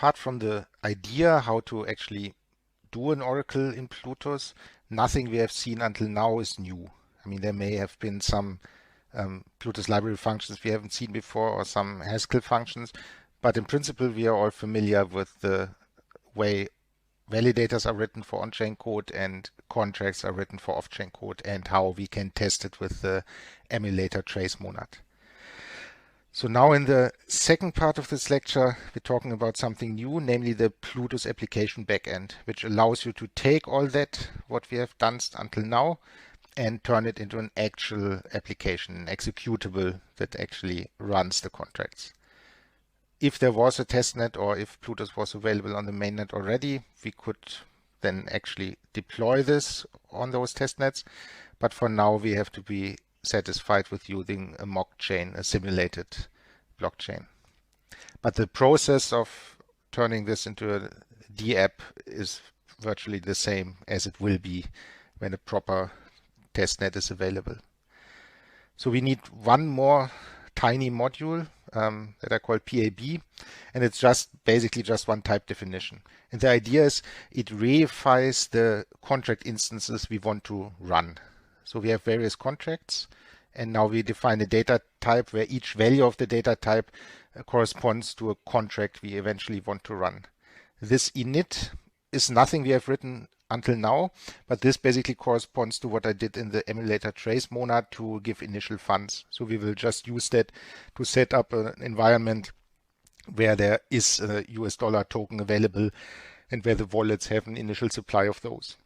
apart from the idea how to actually do an Oracle in Plutus, nothing we have seen until now is new. I mean, there may have been some Plutus library functions we haven't seen before or some Haskell functions, but in principle, we are all familiar with the way validators are written for on-chain code and contracts are written for off-chain code and how we can test it with the emulator trace monad. So now in the second part of this lecture, we're talking about something new, namely the Plutus application backend, which allows you to take all that, what we have done until now, and turn it into an actual application, an executable that actually runs the contracts. If there was a testnet or if Plutus was available on the mainnet already, we could then actually deploy this on those testnets. But for now, we have to be satisfied with using a mock chain, a simulated blockchain. But the process of turning this into a DApp is virtually the same as it will be when a proper testnet is available. So we need one more tiny module that I call PAB, and it's basically just one type definition. And the idea is it reifies the contract instances we want to run. So we have various contracts, and now we define a data type where each value of the data type corresponds to a contract we eventually want to run. This init is nothing we have written until now, but this basically corresponds to what I did in the emulator trace monad to give initial funds. So we will just use that to set up an environment where there is a US dollar token available and where the wallets have an initial supply of those.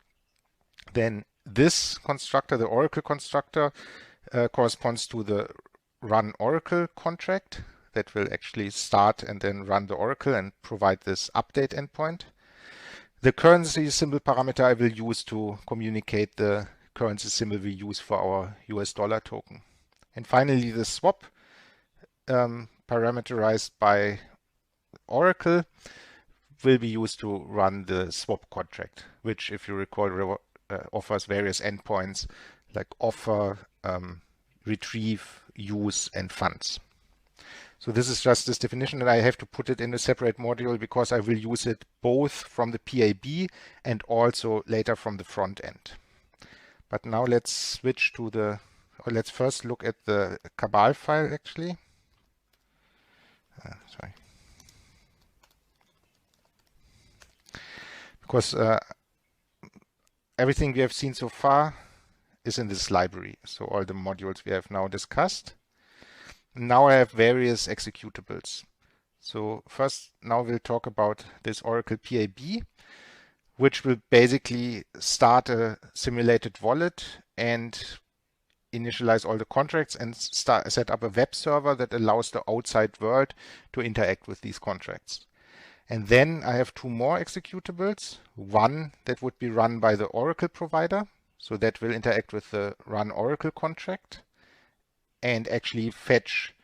Then this constructor, the Oracle constructor, corresponds to the run Oracle contract that will actually start and then run the Oracle and provide this update endpoint. The currency symbol parameter I will use to communicate the currency symbol we use for our US dollar token. And finally, the swap parameterized by Oracle will be used to run the swap contract, which, if you recall, offers various endpoints like offer, retrieve, use, and funds. So this is just this definition, and I have to put it in a separate module because I will use it both from the PAB and also later from the front end. But now let's switch to let's first look at the Cabal file actually. Sorry. Because everything we have seen so far is in this library. So all the modules we have now discussed. Now I have various executables. So first, now we'll talk about this Oracle PAB, which will basically start a simulated wallet and initialize all the contracts and set up a web server that allows the outside world to interact with these contracts. And then I have two more executables. One that would be run by the Oracle provider. So that will interact with the run Oracle contract and actually fetch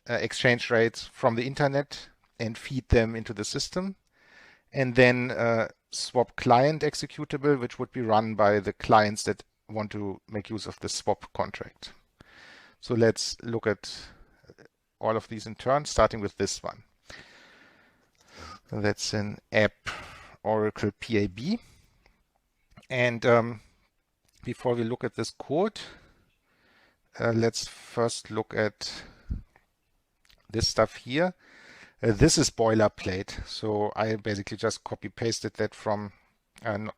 exchange rates from the internet and feed them into the system. And then swap client executable, which would be run by the clients that want to make use of the swap contract. So let's look at all of these in turn, starting with this one. So that's an app Oracle PAB. And before we look at this code, let's first look at this stuff here. This is boilerplate. So I basically just copy pasted that from not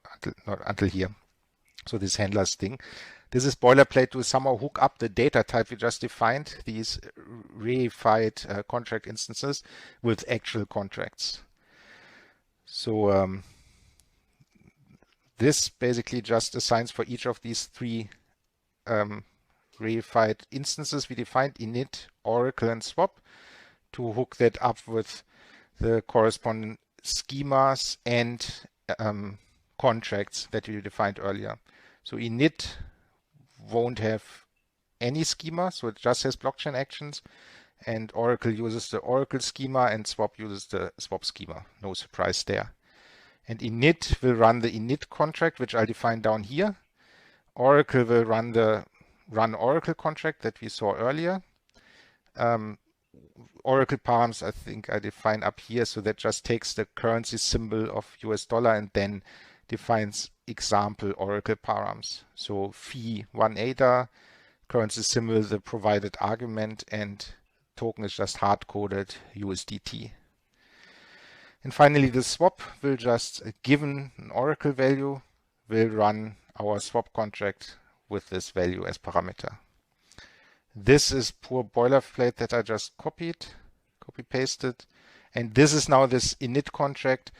until here. So this handlers thing. This is boilerplate to somehow hook up the data type we just defined, these reified contract instances, with actual contracts. So this basically just assigns for each of these three reified instances we defined, init, Oracle, and swap, to hook that up with the corresponding schemas and contracts that we defined earlier. So init won't have any schema, so it just has blockchain actions, and Oracle uses the Oracle schema and swap uses the swap schema. No surprise there. And init will run the init contract, which I'll define down here. Oracle will run the run Oracle contract that we saw earlier. Oracle params, I think I define up here. So that just takes the currency symbol of US dollar and then defines example Oracle params. So phi 1 ADA, currency symbol, the provided argument, and token is just hard-coded USDT. And finally, the swap will just, given an Oracle value, will run our swap contract with this value as parameter. This is poor boilerplate that I just copy-pasted. And this is now this init contract,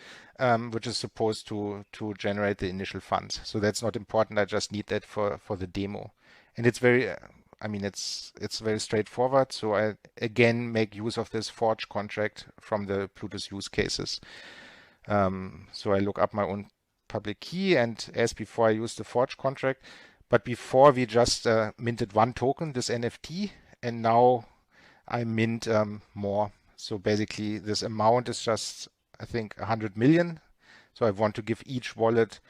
which is supposed to generate the initial funds. So that's not important. I just need that for the demo. And it's very, it's very straightforward. So I again make use of this forge contract from the Plutus use cases. So I look up my own public key, and as before, I use the forge contract. But before we just minted one token, this NFT, and now I mint more. So basically, this amount is just, I think, 100 million. So I want to give each wallet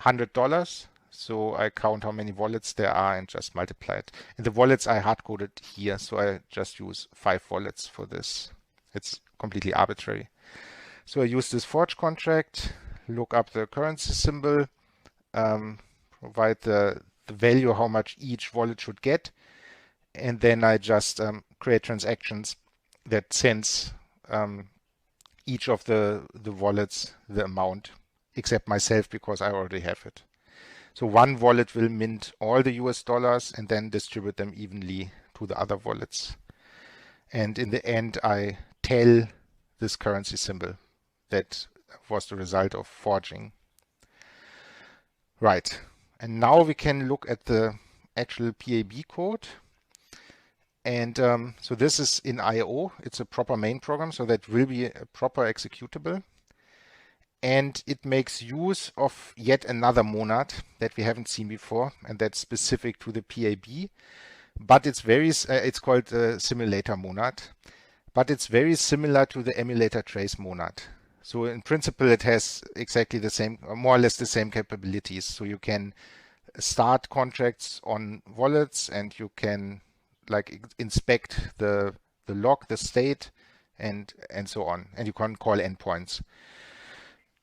$100. So I count how many wallets there are and just multiply it. And the wallets I hard-coded here, so I just use 5 wallets for this. It's completely arbitrary. So I use this forge contract, look up the currency symbol, provide the value, how much each wallet should get, and then I just create transactions that sends each of the wallets the amount, except myself because I already have it. So one wallet will mint all the US dollars and then distribute them evenly to the other wallets. And in the end, I tell this currency symbol that was the result of forging. Right. And now we can look at the actual PAB code. And so this is in IO. It's a proper main program, so that will be a proper executable. And it makes use of yet another monad that we haven't seen before, and that's specific to the PAB. But it's it's called the simulator monad, but it's very similar to the emulator trace monad. So in principle, it has exactly the same, more or less the same capabilities. So you can start contracts on wallets, and you can like inspect the log, the state, and so on. And you can call endpoints.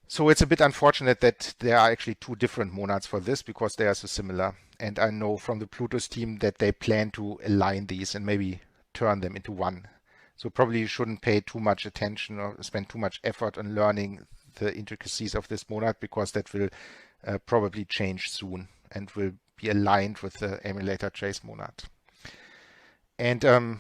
So it's a bit unfortunate that there are actually 2 different monads for this because they are so similar. And I know from the Plutus team that they plan to align these and maybe turn them into one. So probably you shouldn't pay too much attention or spend too much effort on learning the intricacies of this monad, because that will probably change soon and will be aligned with the emulator trace monad. And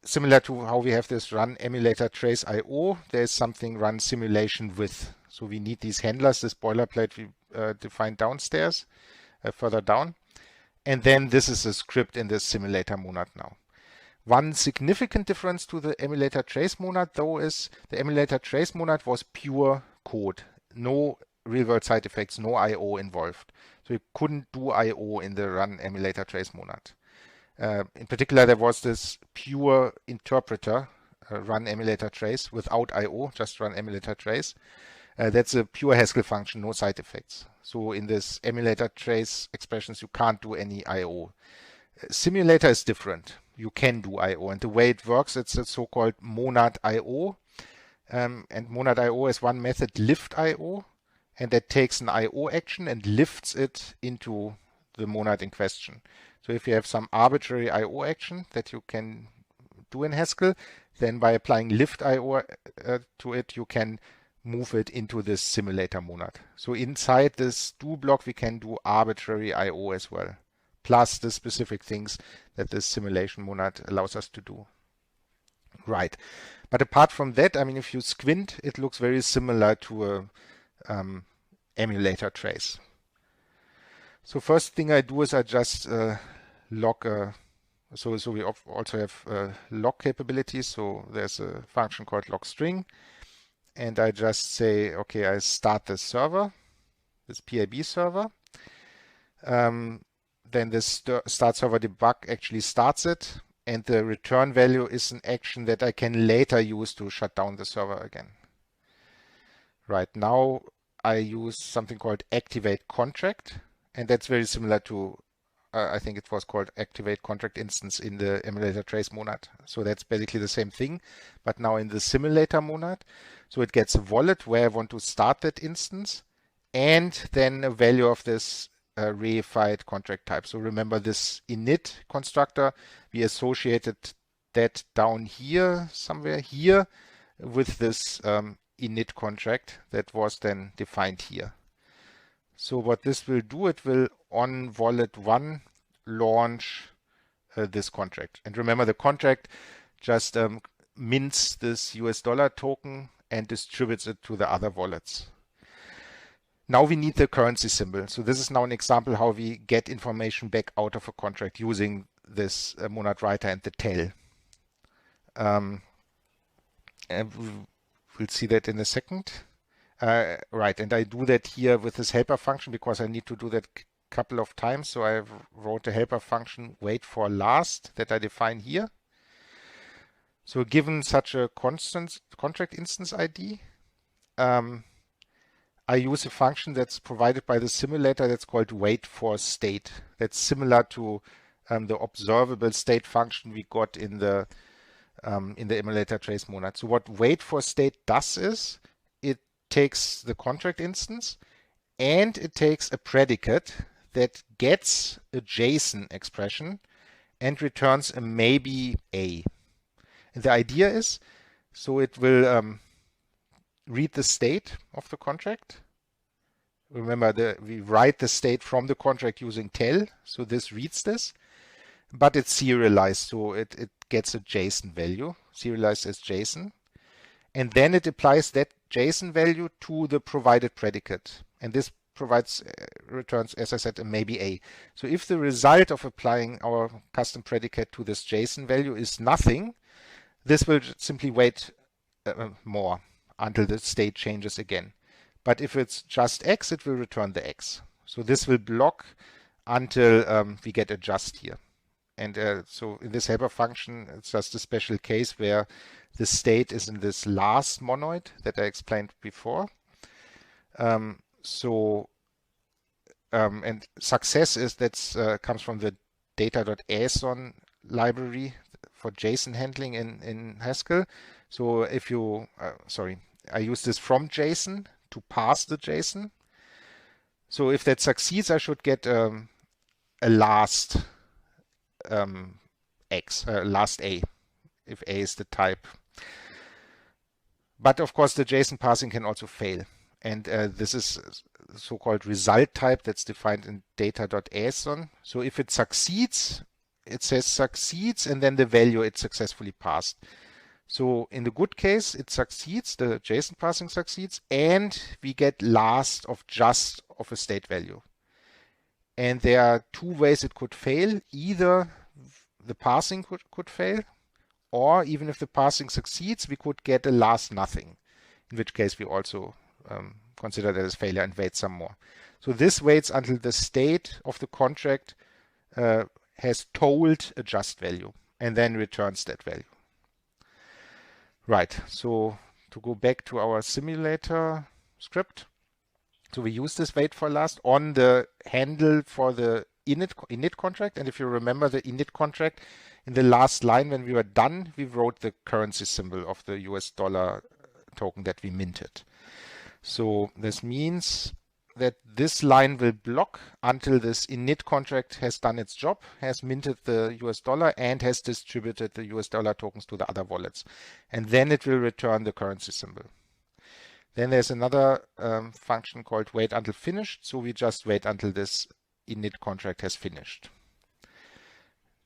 similar to how we have this run emulator trace IO, there's something run simulation with. So we need these handlers, this boilerplate we defined downstairs, further down. And then this is a script in this simulator monad now. One significant difference to the emulator trace monad, though, is the emulator trace monad was pure code. No real-world side effects, no IO involved. So you couldn't do IO in the run emulator trace monad. In particular, there was this pure interpreter, run emulator trace without IO, just run emulator trace. That's a pure Haskell function, no side effects. So in this emulator trace expressions, you can't do any IO. Simulator is different. You can do IO, and the way it works, it's a so-called monad IO. And monad IO is one method, lift IO, and that takes an IO action and lifts it into the monad in question. So if you have some arbitrary IO action that you can do in Haskell, then by applying lift IO to it, you can move it into this simulator monad. So inside this do block, we can do arbitrary IO as well, plus the specific things that this simulation monad allows us to do. Right. But apart from that, I mean, if you squint, it looks very similar to a emulator trace. So first thing I do is I just log so we also have log capabilities. So there's a function called log string, and I just say, okay, I start this server, this PAB server. Then this start server debug actually starts it, and the return value is an action that I can later use to shut down the server again. Right now I use something called activate contract, and that's very similar to I think it was called activate contract instance in the emulator trace monad. So that's basically the same thing, but now in the simulator monad. So it gets a wallet where I want to start that instance, and then a value of this reified contract type. So remember this init constructor, we associated that down here, somewhere here, with this init contract that was then defined here. So what this will do, it will on wallet 1 launch this contract. And remember, the contract just mints this US dollar token and distributes it to the other wallets. Now we need the currency symbol. So this is now an example how we get information back out of a contract using this monad writer and the tell. And we'll see that in a second. Right, and I do that here with this helper function because I need to do that a couple of times. So I wrote a helper function wait for last that I define here. So given such a constant contract instance ID, I use a function that's provided by the simulator that's called wait for state. That's similar to the observable state function we got in the emulator trace monad. So what wait for state does is it takes the contract instance and it takes a predicate that gets a JSON expression and returns a maybe A. And the idea is, so it will read the state of the contract. Remember, we write the state from the contract using tell, so this reads this, but it's serialized, so it gets a JSON value, serialized as JSON, and then it applies that JSON value to the provided predicate, and this returns, as I said, a maybe A. So if the result of applying our custom predicate to this JSON value is nothing, this will simply wait more until the state changes again. But if it's just X, it will return the X. So this will block until we get a just here. And so in this helper function, it's just a special case where the state is in this last monoid that I explained before. And success is that comes from the data.ason library for JSON handling in Haskell. So if you, I use this from JSON to pass the JSON. So if that succeeds, I should get a last last A, if A is the type. But of course, the JSON parsing can also fail. And this is so-called result type that's defined in data.ason. So if it succeeds, it says succeeds, and then the value it successfully passed. So in the good case, it succeeds, the JSON parsing succeeds, and we get last of just of a state value. And there are two ways it could fail. Either the parsing could fail, or even if the parsing succeeds, we could get a last nothing, in which case we also consider that as failure and wait some more. So this waits until the state of the contract has told a just value and then returns that value. Right, so to go back to our simulator script, so we use this wait for last on the handle for the init contract. And if you remember the init contract, in the last line when we were done, we wrote the currency symbol of the US dollar token that we minted. So this means that this line will block until this init contract has done its job, has minted the US dollar and has distributed the US dollar tokens to the other wallets. And then it will return the currency symbol. Then there's another function called wait until finished. So we just wait until this init contract has finished.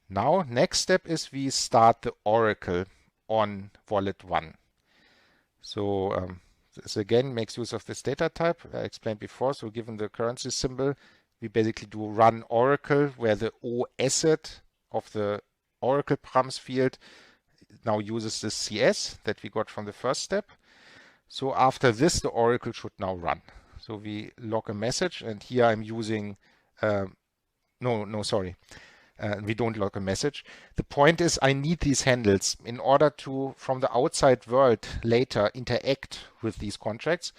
Now, next step is we start the oracle on wallet 1. So this again makes use of this data type I explained before. So given the currency symbol, we basically do run oracle, where the O asset of the oracle params field now uses the CS that we got from the first step. So after this, the oracle should now run. So we log a message, and here I'm using, we don't log a message. The point is I need these handles in order to, from the outside world later, interact with these contracts.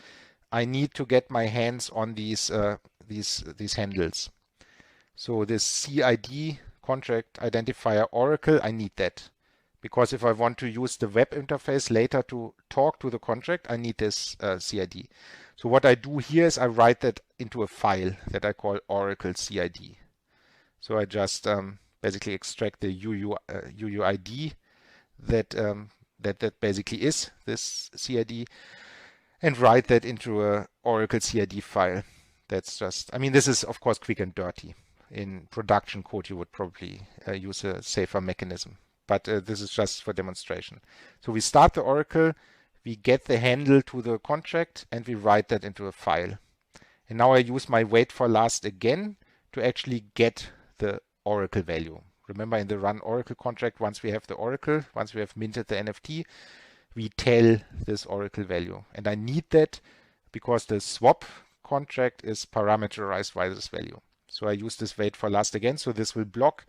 I need to get my hands on these handles. So this CID, contract identifier Oracle, I need that. Because if I want to use the web interface later to talk to the contract, I need this CID. So what I do here is I write that into a file that I call Oracle CID. So I just basically extract the UUID that basically is this CID and write that into a Oracle CID file. That's just, I mean, this is of course quick and dirty. In production code, you would probably use a safer mechanism, but this is just for demonstration. So we start the Oracle, we get the handle to the contract, and we write that into a file. And now I use my wait for last again to actually get the Oracle value. Remember, in the run Oracle contract, once we have the Oracle, once we have minted the NFT, we tell this Oracle value. And I need that because the swap contract is parameterized by this value. So I use this wait for last again. So this will block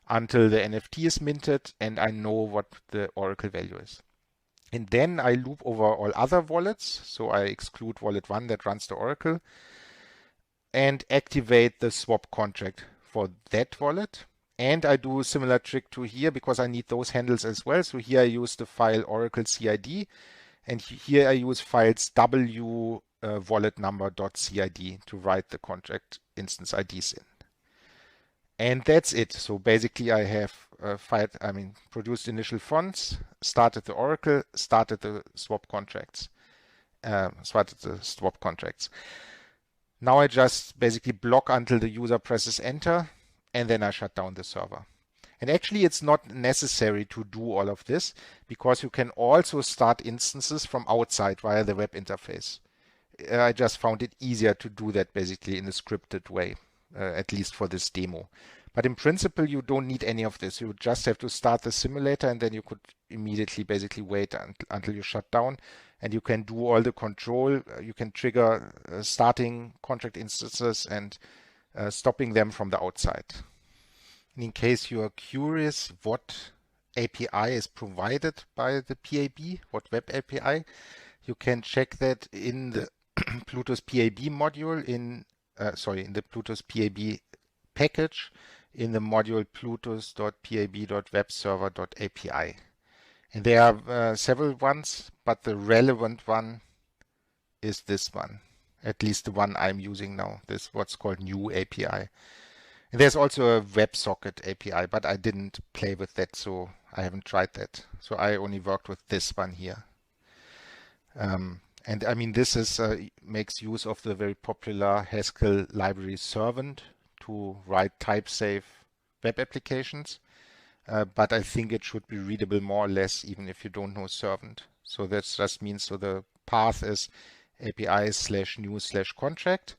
until the NFT is minted and I know what the Oracle value is. And then I loop over all other wallets. So I exclude wallet 1 that runs the Oracle and activate the swap contract for that wallet. And I do a similar trick to here because I need those handles as well. So here I use the file Oracle CID, and here I use files w wallet number.cid to write the contract instance IDs in. And that's it. So basically I have produced initial funds, started the Oracle, started the swap contracts. Now I just basically block until the user presses enter, and then I shut down the server. And actually it's not necessary to do all of this because you can also start instances from outside via the web interface. I just found it easier to do that basically in a scripted way, at least for this demo. But in principle, you don't need any of this. You just have to start the simulator and then you could immediately basically wait until you shut down, and you can do all the control. You can trigger starting contract instances and stopping them from the outside. And in case you are curious what API is provided by the PAB, what web API, you can check that in the Plutus PAB module in the Plutus PAB package in the module plutus.pab.webserver.api. And there are several ones, but the relevant one is this one, at least the one I'm using now, this what's called new API. And there's also a WebSocket API, but I didn't play with that, so I haven't tried that. So I only worked with this one here. And I mean, this is makes use of the very popular Haskell library Servant to write type-safe web applications. But I think it should be readable more or less, even if you don't know Servant. So that just means, so the path is API/new/contract,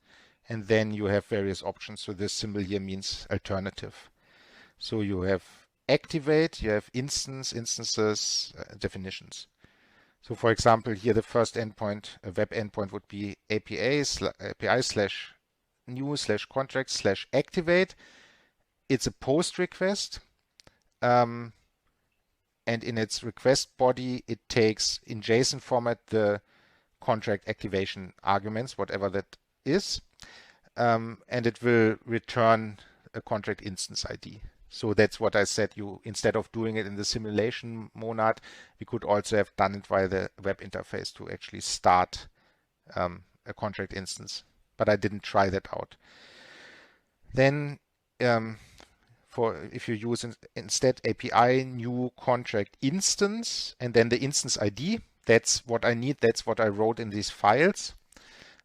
and then you have various options. So this symbol here means alternative. So you have activate, you have instances, definitions. So for example, here the first endpoint, a web endpoint would be API/new/contract/activate. It's a post request. And in its request body, it takes in JSON format the contract activation arguments, whatever that is, and it will return a contract instance ID. So that's what I said. You, instead of doing it in the simulation monad, we could also have done it via the web interface to actually start a contract instance. But I didn't try that out. Then if you use instead API new contract instance and then the instance ID, that's what I need. That's what I wrote in these files.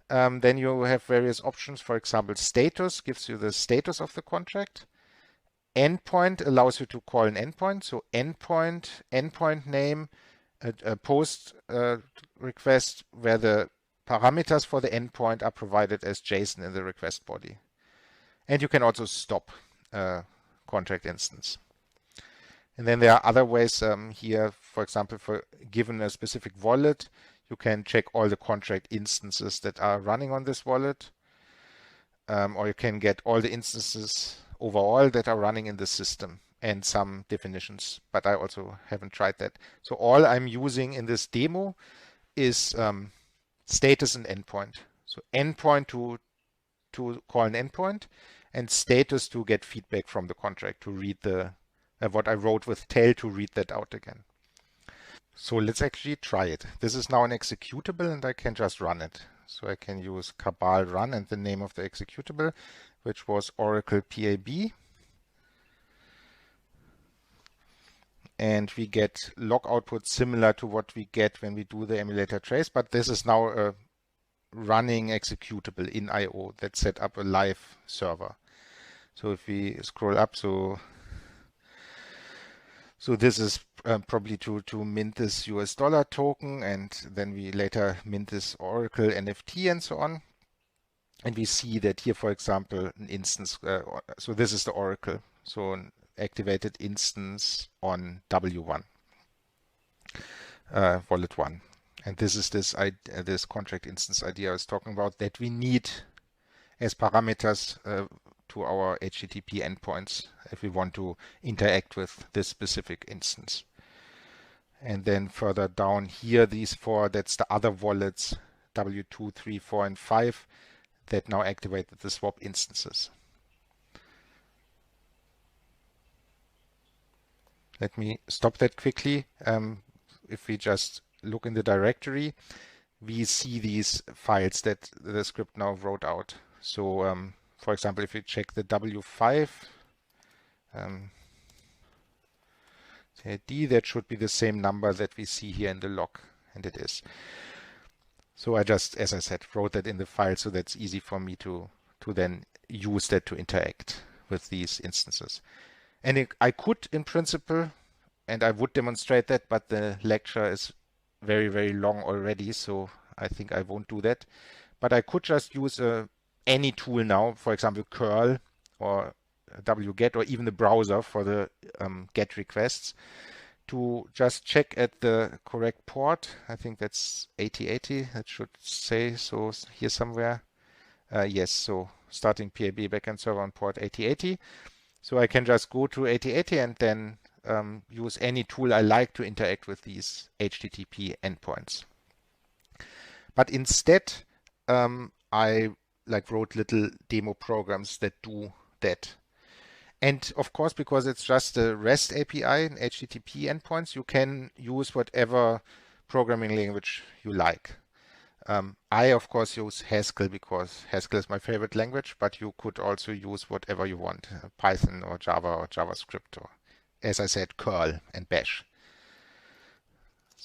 Then you have various options. For example, status gives you the status of the contract. Endpoint allows you to call an endpoint. So endpoint name, a post request where the parameters for the endpoint are provided as JSON in the request body. And you can also stop contract instance. And then there are other ways here, for example, for given a specific wallet, you can check all the contract instances that are running on this wallet, or you can get all the instances overall that are running in the system and some definitions, but I also haven't tried that. So all I'm using in this demo is status and endpoint. So endpoint to call an endpoint, and status to get feedback from the contract, to read the what I wrote with tail, to read that out again. So let's actually try it. This is now an executable and I can just run it. So I can use cabal run and the name of the executable, which was Oracle PAB. And we get log output similar to what we get when we do the emulator trace, but this is now a running executable in I/O that set up a live server. So if we scroll up, so this is probably to mint this US dollar token, and then we later mint this Oracle NFT and so on. And we see that here, for example, an instance, so this is the Oracle, so an activated instance on W1, wallet 1. And this is this contract instance ID I was talking about that we need as parameters to our HTTP endpoints if we want to interact with this specific instance. And then further down here, these four, that's the other wallets, W2, 3, 4, and 5, that now activated the swap instances. Let me stop that quickly. If we just look in the directory, we see these files that the script now wrote out. So, for example, if we check the W5, the ID, that should be the same number that we see here in the log, and it is. So I just, as I said, wrote that in the file, so that's easy for me to then use that to interact with these instances. And I could, in principle, and I would demonstrate that, but the lecture is very, very long already, so I think I won't do that. But I could just use any tool now, for example, curl or wget, or even the browser for the GET requests, to just check at the correct port. I think that's 8080. That should say so here somewhere. Yes, so starting PAB backend server on port 8080. So I can just go to 8080 and then use any tool I like to interact with these HTTP endpoints. But instead, I wrote little demo programs that do that. And of course, because it's just a REST API and HTTP endpoints, you can use whatever programming language you like. I, of course, use Haskell because Haskell is my favorite language, but you could also use whatever you want, Python or Java or JavaScript, or, as I said, curl and bash.